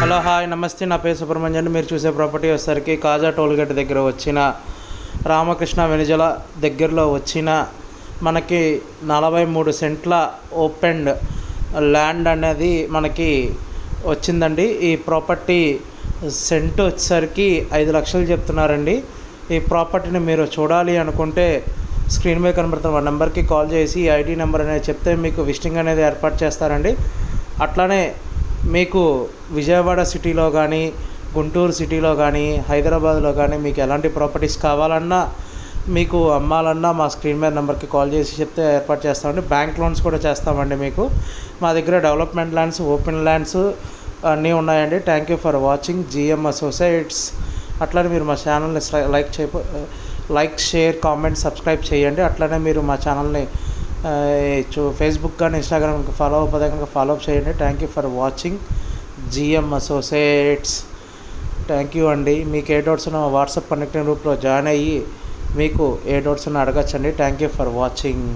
Hello hi నమస్తే, నా పేరు సుబ్రహ్మణ్యం. మీరు చూసే ప్రాపర్టీ వచ్చేసరికి కాజా టోల్గేట్ దగ్గర వచ్చిన రామకృష్ణ వెనిజల దగ్గరలో వచ్చిన మనకి 43 సెంట్ల ఓపెన్ ల్యాండ్ అనేది మనకి వచ్చిందండి. ఈ ప్రాపర్టీ సెంట్ వచ్చేసరికి 5 లక్షలు చెప్తున్నారండి. ఈ ప్రాపర్టీని మీరు చూడాలి అనుకుంటే స్క్రీన్ మీద కనబడుతున్న మా నెంబర్కి కాల్ చేసి ఐడి నెంబర్ అనేది చెప్తే మీకు విజిటింగ్ అనేది ఏర్పాటు చేస్తారండి. అట్లానే మీకు విజయవాడ సిటీలో కానీ, గుంటూరు సిటీలో కానీ, హైదరాబాద్లో కానీ మీకు ఎలాంటి ప్రాపర్టీస్ కావాలన్నా, మీకు అమ్మాలన్నా మా స్క్రీన్ మీద నెంబర్కి కాల్ చేసి చెప్తే ఏర్పాటు చేస్తామండి. బ్యాంక్ లోన్స్ కూడా చేస్తామండి. మీకు మా దగ్గర డెవలప్మెంట్ ల్యాండ్స్, ఓపెన్ ల్యాండ్స్ అన్నీ ఉన్నాయండి. Thank you for watching GM associates. అట్లనే మీరు మా ఛానల్ని లైక్, షేర్, కామెంట్, సబ్స్క్రైబ్ చేయండి. అట్లనే మీరు మా ఛానల్ని ఫేస్బుక్ కానీ ఇన్స్టాగ్రామ్కి ఫాలో అవ్వకపోతే కనుక ఫాలో అప్ చేయండి. Thank you for watching GM associates. Thank you అండి. మీకు ఏ డౌట్స్ ఉన్నా మా వాట్సాప్ కనెక్టింగ్ గ్రూప్లో జాయిన్ అయ్యి మీకు ఏ డౌట్స్ ఉన్నా అడగచ్చండి. Thank you for watching.